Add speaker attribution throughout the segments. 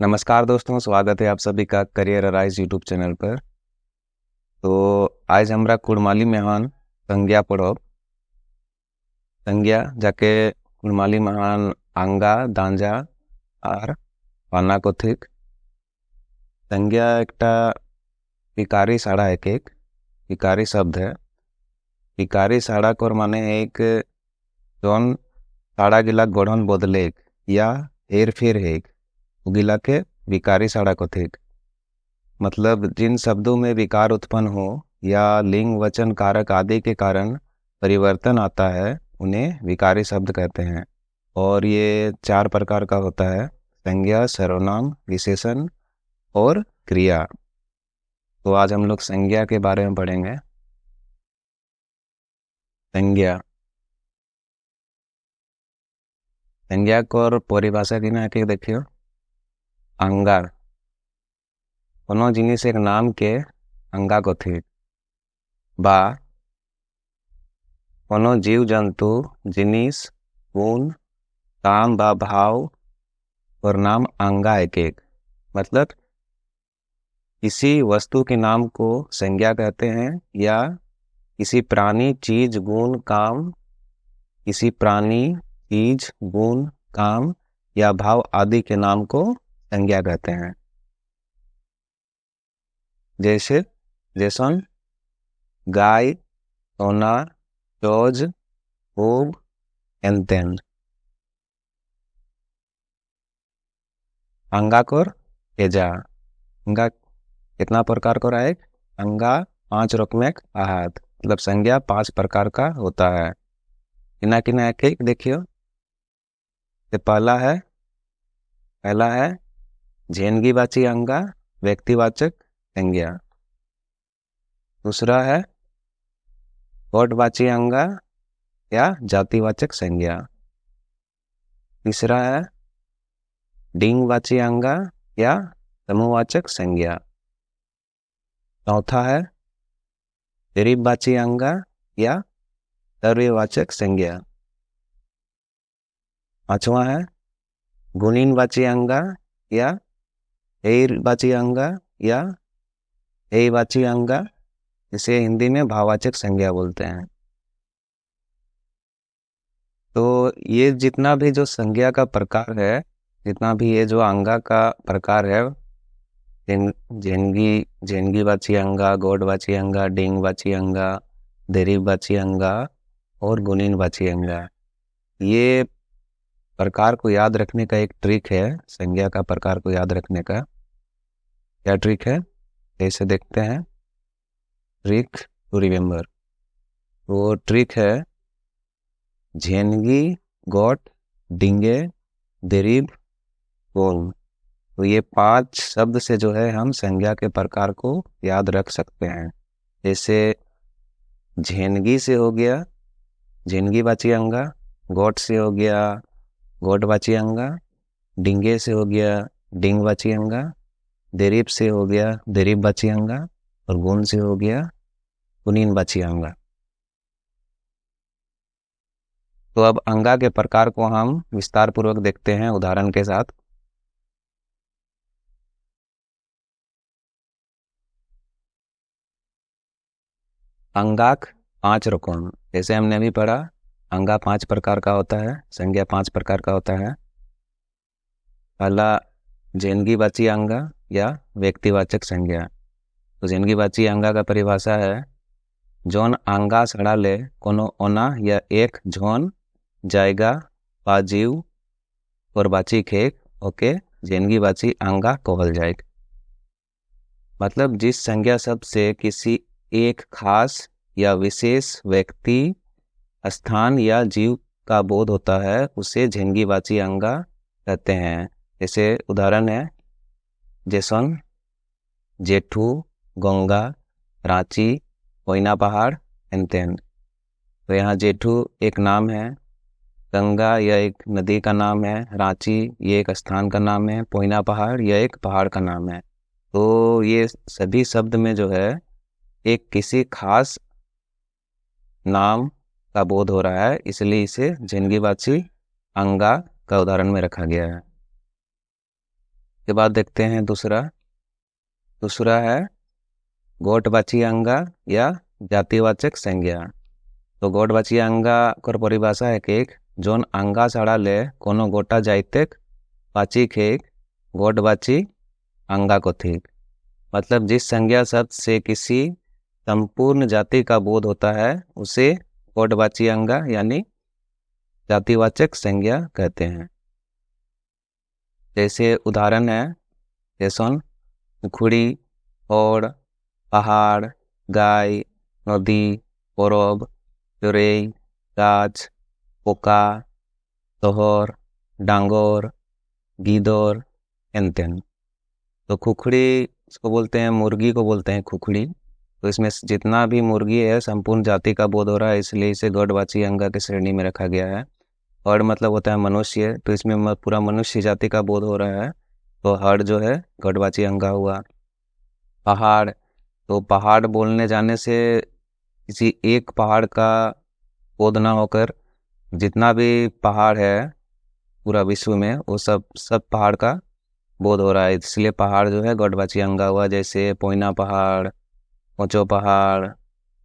Speaker 1: नमस्कार दोस्तों, स्वागत है आप सभी का करियर अराइज यूट्यूब चैनल पर। तो आज हमरा कुड़माली महान संज्ञा पढ़ब। संज्ञा जाके कुड़माली महान आंगा दांजा और पाना कथिक। संज्ञा एकटा पिकारी साड़ा एक पिकारी शब्द है। पिकारी साड़ा कोर माने एक जौन साड़ा गिला गढ़न बदलेक या हेर फेर हेक गिला के विकारी साड़ा कथिक। मतलब जिन शब्दों में विकार उत्पन्न हो या लिंग वचन कारक आदि के कारण परिवर्तन आता है उन्हें विकारी शब्द कहते हैं। और ये 4 प्रकार का होता है: संज्ञा, सर्वनाम, विशेषण और क्रिया। तो आज हम लोग संज्ञा के बारे में पढ़ेंगे। संज्ञा को और परिभाषा की ना के देखियो। अंगा कोनो जिनिस एक नाम के अंगा कथिक बा कोनो जीव जंतु जिनिस गुण काम बा भाव और नाम अंगा एक। मतलब किसी वस्तु के नाम को संज्ञा कहते हैं या किसी प्राणी चीज गुण काम किसी प्राणी चीज गुण काम या भाव आदि के नाम को संज्ञा कहते हैं। जैसे जैसन गाय, सोना, चोज, भोग, एंतेन। अंगा कोर एजा अंगा कितना प्रकार को रहा है? अंगा 5 रकमेक आहत। मतलब संज्ञा 5 प्रकार का होता है। किना किना एक देखियो। तो पहला है झेनगी वाची अंगा व्यक्तिवाचक संज्ञा। दूसरा है कोटवाची अंगा या जातिवाचक संज्ञा। तीसरा है डिंगवाची अंगा या समूहवाचक संज्ञा। चौथा है दरीबवाची अंगा या द्रव्यवाचक संज्ञा। पांचवा है गुणीनवाची अंगा या एवाची अंगा या एवाची अंगा, जिसे हिंदी में भाववाचक संज्ञा बोलते हैं। तो ये जितना भी जो संज्ञा का प्रकार है, जितना भी ये जो अंगा का प्रकार है, झेनगी वाची अंगा, गौड़वाची अंगा, डिंग वाची अंगा, दरीब वाची अंगा और गुणीन वाची अंगा, ये प्रकार को याद रखने का एक ट्रिक है। संज्ञा का प्रकार को याद रखने का क्या ट्रिक है, ऐसे देखते हैं। ट्रिक टू रिमेम्बर, वो ट्रिक है झेनगी, गोट, डिंगे, दरीब, गोल। तो ये 5 शब्द से जो है हम संज्ञा के प्रकार को याद रख सकते हैं। जैसे झेनगी से हो गया झेनगी वाची अंगा, गोट से हो गया गोट वाची अंगा, डिंगे से हो गया डिंग वाची अंगा, दरीब से हो गया दरीब वाची अंगा और गुण से हो गया गुणीन वाची अंगा। तो अब अंगा के प्रकार को हम विस्तार पूर्वक देखते हैं उदाहरण के साथ। अंगाक 5 रकम, जैसे हमने अभी पढ़ा, अंगा 5 प्रकार का होता है, संज्ञा 5 प्रकार का होता है। पहला झेनगीवाची अंगा या व्यक्तिवाचक संज्ञा। तो झेनगीवाची अंगा का परिभाषा है जोन अंगा सड़ा ले कोनो ओना या एक झोन जाएगा बाजीव और बाची खेक ओके झेनगीवाची अंगा कहल जाए। मतलब जिस संज्ञा शब्द से किसी एक खास या विशेष व्यक्ति, स्थान या जीव का बोध होता है उसे झेनगीवाची अंगा कहते हैं। जैसे उदाहरण है जेसन, जेठू, गंगा, रांची, कोयना पहाड़, एंतेन। तो यहाँ जेठू एक नाम है, गंगा यह एक नदी का नाम है, रांची ये एक स्थान का नाम है, कोयना पहाड़ यह एक पहाड़ का नाम है। तो ये सभी शब्द में जो है एक किसी खास नाम का बोध हो रहा है, इसलिए इसे झेंगीवाची अंगा का उदाहरण में रखा गया है। के बाद देखते हैं दूसरा है गोटवाची अंगा या जातिवाचक संज्ञा। तो गोटवाची अंगा कर परिभाषा है कि जोन अंगा छाड़ाले कोनो गोटा जाइतेक वाचिक एक गोटवाची अंगा को ठीक, मतलब जिस संज्ञा शब्द से किसी संपूर्ण जाति का बोध होता है उसे गोटवाची अंगा यानी जातिवाचक संज्ञा कहते हैं। जैसे उदाहरण है जैसन खुड़ी और पहाड़, गाय, नदी, परब, चोरई, गाछ, पोका, तोहर, डांगोर, गीदोर, एनतेन। तो खुखड़ी इसको बोलते हैं, मुर्गी को बोलते हैं खुखड़ी। तो इसमें जितना भी मुर्गी है संपूर्ण जाति का बोध हो रहा है, इसलिए इसे गौड़वाची अंगा की श्रेणी में रखा गया है। हड़ मतलब होता है मनुष्य, तो इसमें पूरा मनुष्य जाति का बोध हो रहा है, तो हड़ जो है गौड़वाची अंगा हुआ। पहाड़, तो पहाड़ बोलने जाने से किसी एक पहाड़ का बोध ना होकर जितना भी पहाड़ है पूरा विश्व में वो सब पहाड़ का बोध हो रहा है, इसलिए पहाड़ जो है गौड़वाची अंगा हुआ। जैसे पोइना पहाड़, पोचो पहाड़,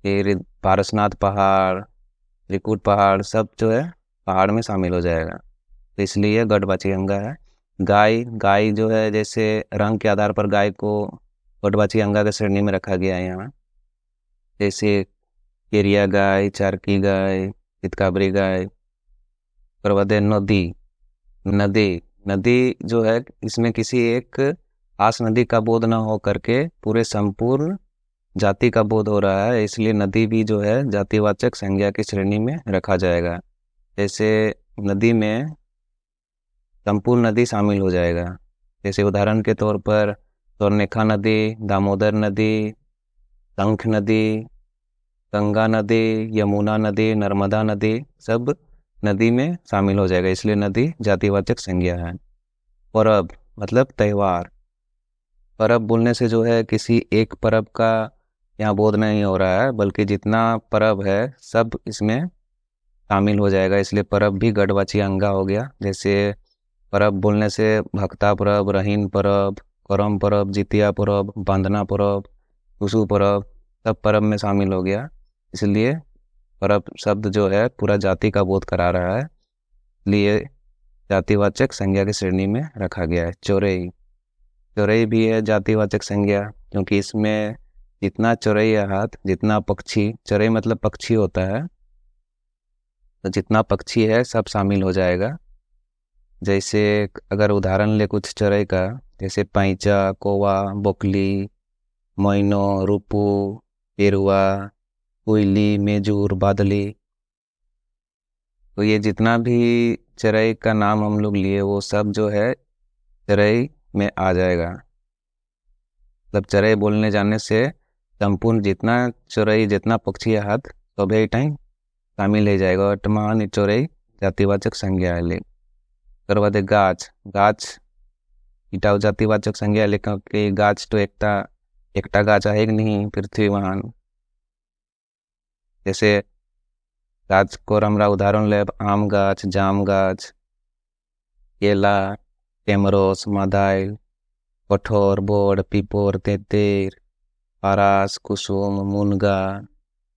Speaker 1: फिर पारसनाथ पहाड़, त्रिकुट पहाड़, सब जो है पहाड़ में शामिल हो जाएगा, तो इसलिए गौड़वाची अंगा है। गाय जो है जैसे रंग के आधार पर गाय को गौड़वाची अंगा के श्रेणी में रखा गया है यहाँ। जैसे केरिया गाय, चारकी गाय, चितकाबरी गाय। प्रवदे नदी जो है इसमें किसी एक खास नदी का बोध न हो करके पूरे संपूर्ण जाति का बोध हो रहा है, इसलिए नदी भी जो है जातिवाचक संज्ञा की श्रेणी में रखा जाएगा। जैसे नदी में संपूर्ण नदी शामिल हो जाएगा। जैसे उदाहरण के तौर पर स्वर्णरेखा नदी, दामोदर नदी, शंख नदी, गंगा नदी, यमुना नदी, नर्मदा नदी, सब नदी में शामिल हो जाएगा, इसलिए नदी जातिवाचक संज्ञा है। परब मतलब त्यौहार। परब बोलने से जो है किसी एक परब का यहाँ बोध नहीं हो रहा है, बल्कि जितना परब है सब इसमें शामिल हो जाएगा, इसलिए परब भी गढ़वाची अंगा हो गया। जैसे परब बोलने से भक्ता परब, रहीन परब, करम परब, जितिया परब, बांधना परब, टुसु परब, सब परब में शामिल हो गया, इसलिए परब शब्द जो है पूरा जाति का बोध करा रहा है, इसलिए जातिवाचक संज्ञा की श्रेणी में रखा गया है। चौरई भी है जातिवाचक संज्ञा, क्योंकि इसमें जितना चौरई हाथ, जितना पक्षी, चौरई मतलब पक्षी होता है, तो जितना पक्षी है सब शामिल हो जाएगा। जैसे अगर उदाहरण ले कुछ चौरई का, जैसे पैंचा, कौवा, बोकली, मैनो, रूपू, पेरुआ, कोयली, मेजूर, बादली, तो ये जितना भी चौरई का नाम हम लोग लिए वो सब जो है चौरई में आ जाएगा। मतलब चौरई बोलने जाने से संपूर्ण जितना चौरई, जितना पक्षी है हाथ, तो भी टाइम शामिल हो जाएगा। वर्तमान चौरई जातिवाचक संज्ञा है। उसके बाद गाछ इटाव जातिवाचक संज्ञा है, लेकिन गाछ तो एकटा गाछ है नहीं पृथ्वी महान। जैसे गाछ को हमरा उदाहरण ले आम गाछ, जाम गाछ, केला, टेमरोस, मादाइल, कठोर, बोड़, पीपोर, तेतेर, पारास, कुसुम, मुनगा,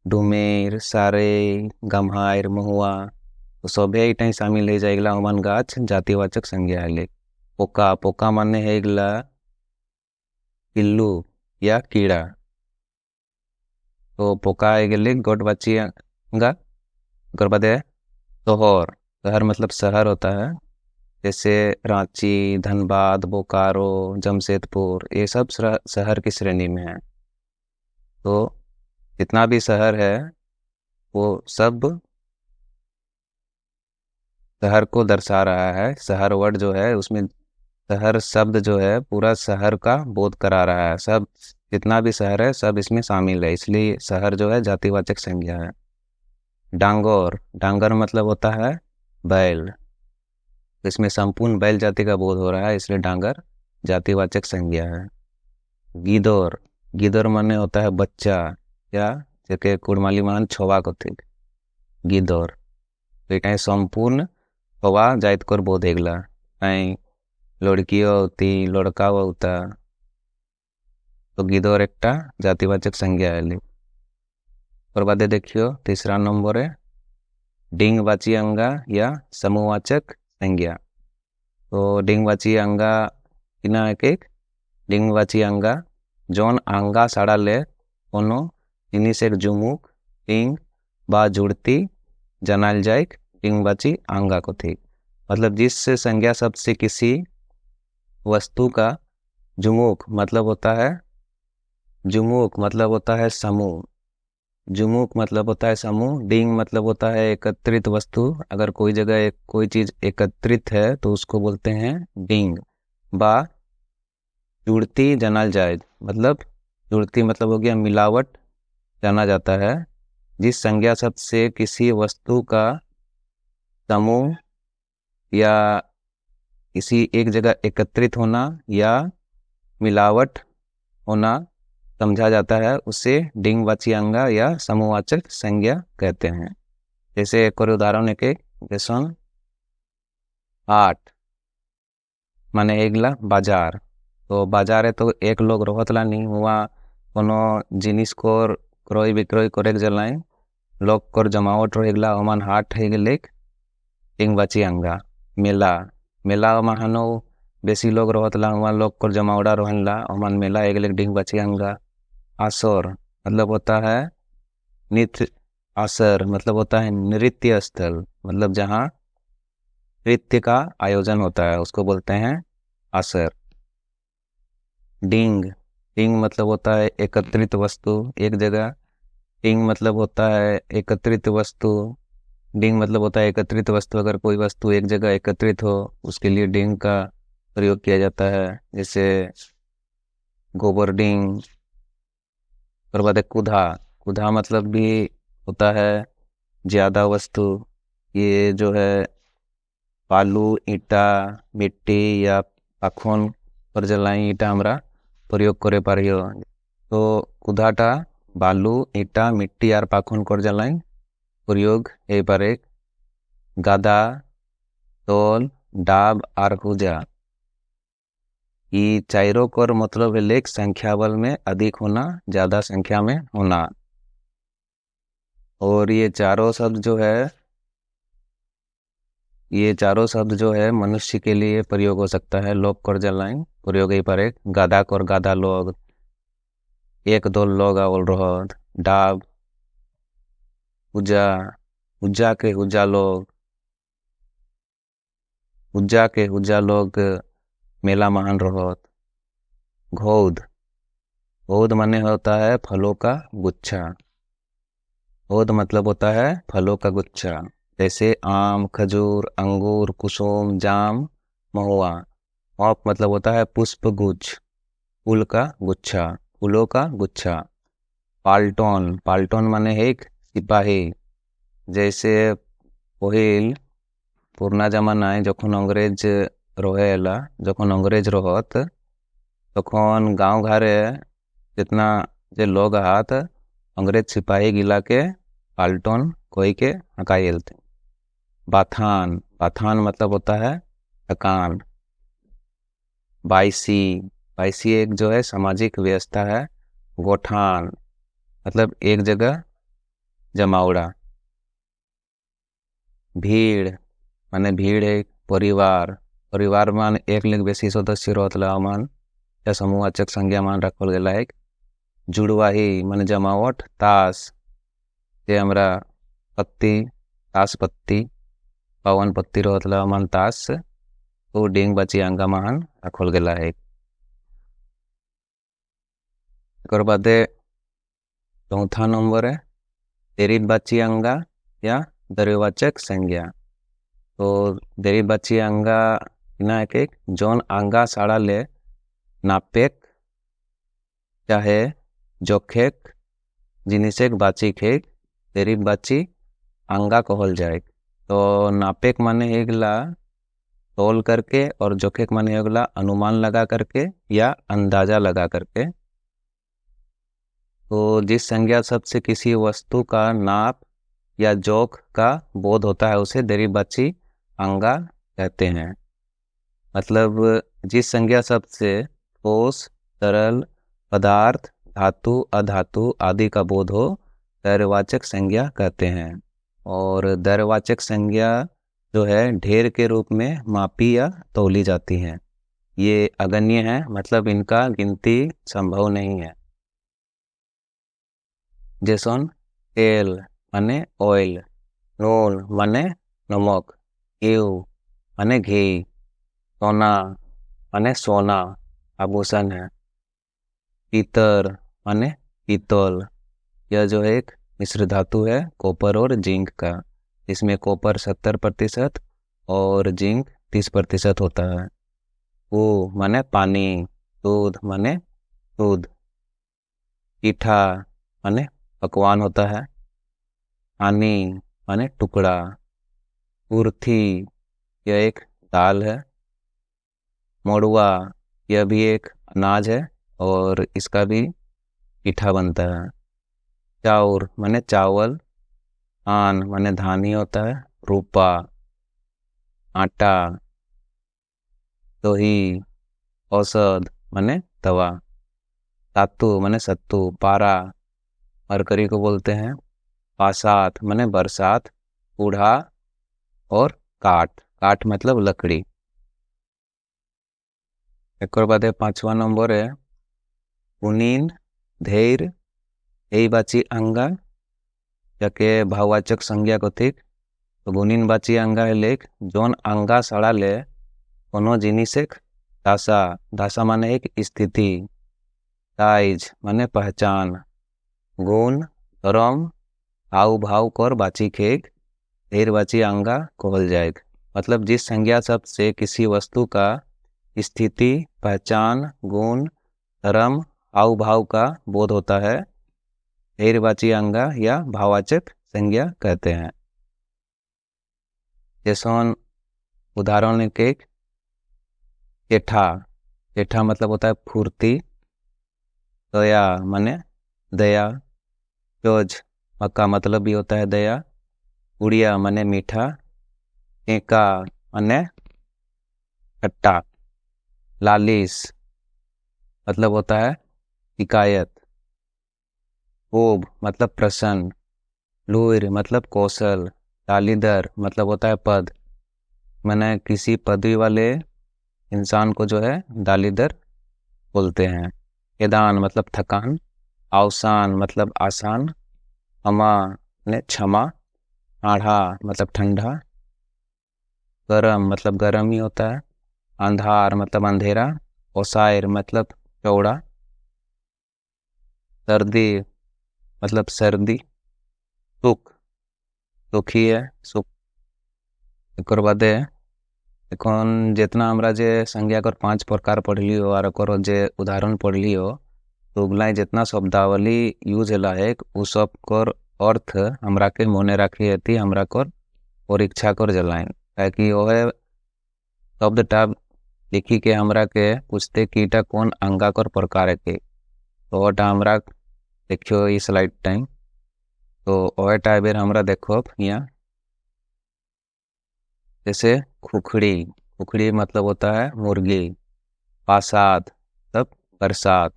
Speaker 1: डुमेर, सारे, गम्हार, महुआ, तो सभी इटाई शामिल हो जाएगा हमान गाछ जातिवाचक संज्ञा है। पोका माने है पिल्लू या कीड़ा, तो पोका है गौड़वाची अंगा। बादे शहर मतलब शहर होता है, जैसे रांची, धनबाद, बोकारो, जमशेदपुर, ये सब शहर की श्रेणी में है। तो जितना भी शहर है वो सब शहर को दर्शा रहा है। शहर वर्ड जो है उसमें शहर शब्द जो है पूरा शहर का बोध करा रहा है, सब जितना भी शहर है सब इसमें शामिल है, इसलिए शहर जो है जातिवाचक संज्ञा है। डांगर मतलब होता है बैल, इसमें संपूर्ण बैल जाति का बोध हो रहा है, इसलिए डांगर जातिवाचक संज्ञा है। गीदोर माने होता है बच्चा, या जेके कुड़माली मान छोवा को थी, गिदोर तो कहीं संपूर्ण हवा जाइत कर बोध एगला कहीं लड़की होती लड़का होता तो गिदोर एकटा जातिवाचक संज्ञा है। और बाद देखियो तीसरा नंबर है डिंगवाची अंगा या समूहवाचक संज्ञा। तो डिंगवाची अंगा किना एक डिंगवाची अंगा जोन आंगा साड़ाले कोनो जिनिसेर जुमुक डिंग बा जुड़ती जनाल जायक डिंगवाची अंगा को थी। मतलब जिस संज्ञा शब्द से किसी वस्तु का जुमुक मतलब होता है समूह, जुमुक मतलब होता है समूह, डिंग मतलब होता है एकत्रित वस्तु। अगर कोई जगह कोई चीज एकत्रित है तो उसको बोलते हैं डिंग। बा जुड़ती जनाल जाए मतलब जुड़ती मतलब हो गया मिलावट जाना जाता है। जिस संज्ञा शब्द से किसी वस्तु का समूह या किसी एक जगह एकत्रित होना या मिलावट होना समझा जाता है उसे डिंगवाची अंगा या समूहवाचक संज्ञा कहते हैं। जैसे एक और उदाहरण एक लेसन 8 माने एगला बाजार। तो बाजार है तो एक लोग रहतला नहीं हुआ कोनो जिनिस को क्रय विक्रय करे जलाए लोग कर जमावट रहेगला ओमान हाट है गेले डिंगवाची अंगा। मेला मेला महानो बेसी लोग रहतला हुआ लोग कर जमावड़ा रहला ओमान मेला है गेले डिंगवाची अंगा। आसर मतलब होता है नृत्य, आसर मतलब होता है नृत्य स्थल मतलब जहाँ नृत्य का आयोजन होता है उसको बोलते हैं आसर। डिंग डिंग मतलब होता है एकत्रित वस्तु एक जगह, डिंग मतलब होता है एकत्रित वस्तु, डिंग मतलब होता है एकत्रित वस्तु। अगर कोई वस्तु एक जगह एकत्रित हो उसके लिए डिंग का प्रयोग किया जाता है। जैसे गोबर डिंग। और बाद कुधा, कुधा मतलब भी होता है ज़्यादा वस्तु। ये जो है बालू ईटा मिट्टी या पाखोन पर जलाई ईटा हमरा प्रयोग करे पारियो। तो कुधाटा बालू ईटा मिट्टी और पाखोन कर जलाई प्रयोग ए पारे। गादा तोल डाब और कुजा ये चारों कर मतलब है लेख संख्या बल में अधिक होना ज़्यादा संख्या में होना। और ये चारों शब्द जो है मनुष्य के लिए प्रयोग हो सकता है। लोग कर जलाइन प्रयोग ही पर एक गादा कर गादा लोग एक दो लोग आवल रहत। डाब उज्जा के उज्जा लोग मेला महान रहत। घोद माने होता है फलों का गुच्छा। घोद मतलब होता है फलों का गुच्छा। जैसे आम खजूर अंगूर कुसुम जाम महुआ। औप मतलब होता है पुष्प गुच्छ फूल का गुच्छा फूलों का गुच्छा। पाल्टोन माने है एक सिपाही। जैसे पहिल पुरना जमानाय जखन अंग्रेज रहेला जखन अंग्रेज रहत तखन गाँव घरे जितना जे लोग हाथ अंग्रेज सिपाही गिला के पाल्टोन कोई के हकायल थे। बाथान मतलब होता है थकान। बाईसी एक जो है सामाजिक व्यवस्था है। गोठान मतलब एक जगह जमावड़ा। भीड़ माने भीड़ एक परिवार मान एक लेख बेसी सदस्य रहतला मान या समूहवाचक संज्ञा मान रखल गेला एक। जुड़वाही माने जमावट। ताश जे हमरा ताश पत्ती पवन पत्ती रहतला मान ताश तो डिंग बाची अंगा मान रखल गेला है। एक बादे चौथा नंबर है देरीत बाची अंगा या द्रव्यवाचक संज्ञा। तो देरीत बाची अंगा ना एक जोन अंगा साड़ा ले नापेक चाहे जोखेक जिनिसेक बाची खेक देरीत बाची अंगा कहल जाए। तो नापेक माने एगला तोल करके और जोखेक माने एगला अनुमान लगा करके या अंदाजा लगा करके। तो जिस संज्ञा शब्द से किसी वस्तु का नाप या जोक का बोध होता है उसे देरीबाची अंगा कहते हैं। मतलब जिस संज्ञा शब्द से ठोस, तरल, पदार्थ, धातु, अधातु आदि का बोध हो दैर्घ्यवाचक संज्ञा कहते हैं। और दैर्घ्यवाचक संज्ञा जो है ढेर के रूप में मापी या तौली जाती हैं। ये अगण्य है, मतलब इनका गिनती संभव नहीं है। जैसन तेल माने ऑयल, नून माने नमक, घी माने घी, सोना माने सोना आभूषण है, पीतर माने पीतल। यह जो है एक मिश्र धातु है कॉपर और जिंक का, इसमें कॉपर 70% और जिंक 30% होता है। वो माने पानी, दूध माने दूध, पीठा माने पकवान होता है, आनी माने टुकड़ा, कुर्थी यह एक दाल है, मोड़ुआ यह भी एक अनाज है और इसका भी पीठा बनता है, चाउर माने चावल, आन माने धान ही होता है, रूपा आटा, दही, औषध माने दवा, धातु माने सत्तू, पारा मरकरी को बोलते हैं, पासात माने बरसात, बूढ़ा और काठ, काठ मतलब लकड़ी। एक और बाद 5वां नंबर है गुणीन धैर्य यही बाची अंगा जाके भाववाचक संज्ञा कथिक। तो गुणीन बाची अंगा है लेख जोन अंगा सड़ा ले कोनो जिनिसेक दासा, दासा माने एक स्थिति, साइज माने पहचान, गुण धर्म हाव भाव कर बाची खेक धैर्य बाची अंगा कहल जाएग। मतलब जिस संज्ञा शब्द से किसी वस्तु का स्थिति, पहचान, गुण, धर्म, हाव भाव का बोध होता है धैर्यवाची अंगा या भाववाचक संज्ञा कहते हैं। जैसे उदाहरण के जेठा, जेठा मतलब होता है फुर्ती, दया माने दया, चोज मक्का मतलब भी होता है दया, उड़िया माने मीठा, टेका माने खट्टा, लालिस मतलब होता है शिकायत, कोब मतलब प्रसन्न, लूर मतलब कौशल, डालीदर मतलब होता है पद। मैंने किसी पदवी वाले इंसान को जो है डालीदर बोलते हैं। केदान मतलब थकान, अवसान मतलब आसान, अमा ने क्षमा, आढ़ा मतलब ठंडा, गरम मतलब गर्म ही होता है, अंधार मतलब अंधेरा, ओसायर मतलब चौड़ा, सर्दी मतलब सर्दी, सुख सुखी है सुख। एक बाद एखन जितना हमरा जे संज्ञा कर 5 प्रकार पढ़ लियो और ओकर जे उदाहरण पढ़ लियो तो उगला जितना शब्दावली यूज होला है उ सब कर अर्थ हमरा के मोने राखी हती, हमरा कर परीक्षा कर जलाइन ताकि ओहे शब्द टाब लिखी के हमरा के पूछते कि इटा कौन अंगा कर प्रकार के, तो ओटा हमरा देखियो ई स्लाइड टाइम। तो ओहे टाइबेर हमरा देखो यहाँ जैसे खुखड़ी, खुखड़ी मतलब होता है मुर्गी, पासाद मतलब बरसात,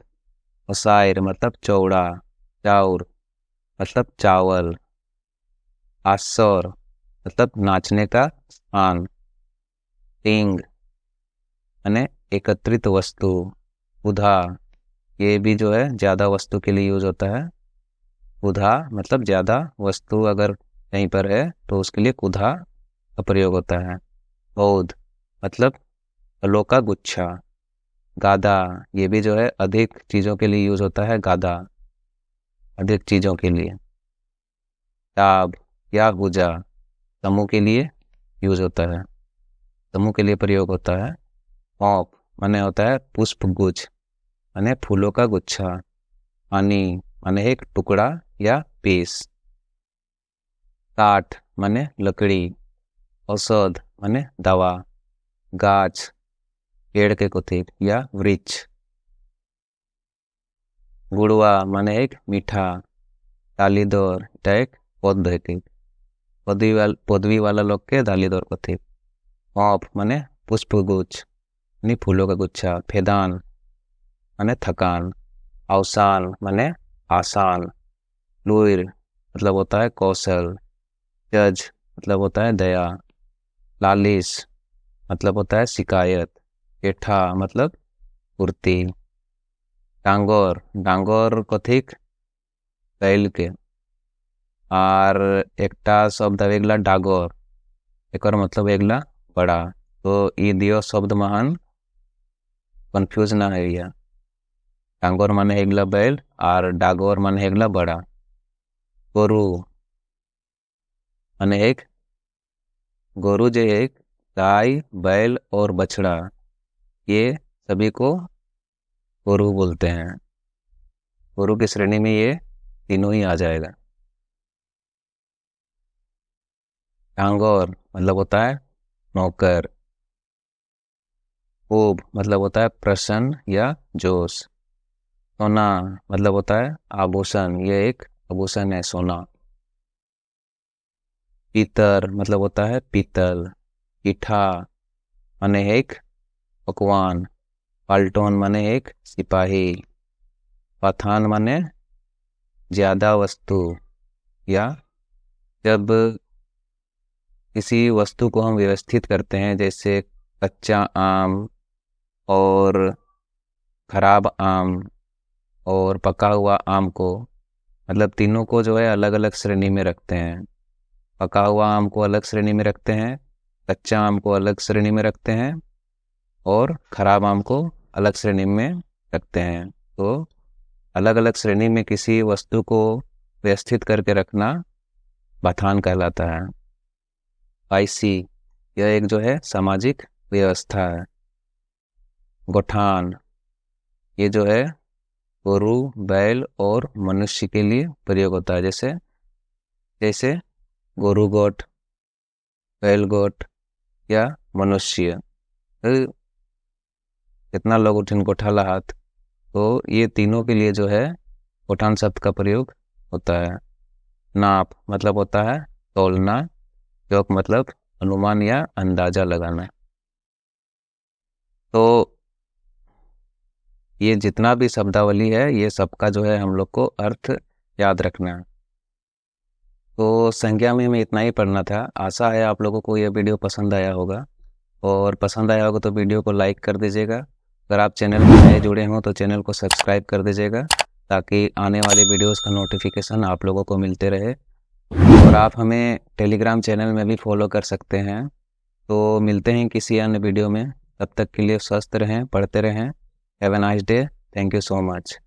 Speaker 1: ओसायर मतलब चौड़ा, चाउर मतलब चावल, आसर मतलब नाचने का स्थान, टिंग यानी एकत्रित वस्तु, उधा ये भी जो है ज़्यादा वस्तु के लिए यूज होता है, उधा मतलब ज़्यादा वस्तु अगर कहीं पर है तो उसके लिए कुधा का प्रयोग होता है, बौद्ध मतलब फलों का गुच्छा, गादा ये भी जो है अधिक चीज़ों के लिए यूज होता है, गादा अधिक चीज़ों के लिए, टाब या हुजा समूह के लिए यूज होता है, समूह के लिए प्रयोग होता है, पौप माने होता है पुष्प गुच्छ माने फूलों का गुच्छा, पानी माने एक टुकड़ा या पीस, काठ माने लकड़ी, औषध माने दवा, गाछ पेड़ के कुथिक या वृक्ष, गुड़वा माने एक मीठा, डालीदर एक पौधे के, पदवी वाला लोग के दालिद और कथित। पॉप माने पुष्पगुच्छ यानी फूलों का गुच्छा। फेदान माने थकान। अवसान माने आसान। लुइर मतलब होता है कौशल। जज मतलब होता है दया। लालिस मतलब होता है शिकायत। एठा मतलब पूर्ति। डांगोर डांगोर कथिक बैल के। और एकटा शब्द वेगला डागोर एक मतलब वेगला बड़ा। तो ये दियो शब्द महान कन्फ्यूज ना है। यह डांगोर माने हेगला बैल और डागोर माने हेगला बड़ा। गोरु माने एक गोरु जो एक गाय बैल और बछड़ा ये सभी को गोरु बोलते हैं। गोरु की श्रेणी में ये तीनों ही आ जाएगा। डांगोर मतलब होता है नौकर। ऊब मतलब होता है प्रसन्न या जोश। सोना मतलब होता है आभूषण, ये एक आभूषण है सोना। पीतर मतलब होता है पीतल। ईठा माने एक पकवान। पाल्टोन माने एक सिपाही। पाथान माने ज्यादा वस्तु, या जब किसी वस्तु को हम व्यवस्थित करते हैं, जैसे कच्चा आम और खराब आम और पका हुआ आम को, मतलब तीनों को जो है अलग अलग श्रेणी में रखते हैं। पका हुआ आम को अलग श्रेणी में रखते हैं, कच्चा आम को अलग श्रेणी में रखते हैं और खराब आम को अलग श्रेणी में रखते हैं। तो अलग अलग श्रेणी में किसी वस्तु को व्यवस्थित करके रखना बथान कहलाता है। पाइसी यह एक जो है सामाजिक व्यवस्था है। गोठान ये जो है गोरु बैल और मनुष्य के लिए प्रयोग होता है। जैसे जैसे गोरु गोट, बैल गोट या मनुष्य। कितना लोग उठिन गोठाला हाथ। तो ये तीनों के लिए जो है गोठान शब्द का प्रयोग होता है। नाप मतलब होता है तौलना। जोक मतलब अनुमान या अंदाजा लगाना। तो ये जितना भी शब्दावली है ये सबका जो है हम लोग को अर्थ याद रखना है। तो संज्ञा में हमें इतना ही पढ़ना था। आशा है आप लोगों को यह वीडियो पसंद आया होगा, और पसंद आया होगा तो वीडियो को लाइक कर दीजिएगा। अगर आप चैनल में नए जुड़े हों तो चैनल को सब्सक्राइब कर दीजिएगा, ताकि आने वाली वीडियोस का नोटिफिकेशन आप लोगों को मिलते रहे। और आप हमें टेलीग्राम चैनल में भी फॉलो कर सकते हैं। तो मिलते हैं किसी अन्य वीडियो में। तब तक के लिए स्वस्थ रहें, पढ़ते रहें। Have a nice day. Thank you so much.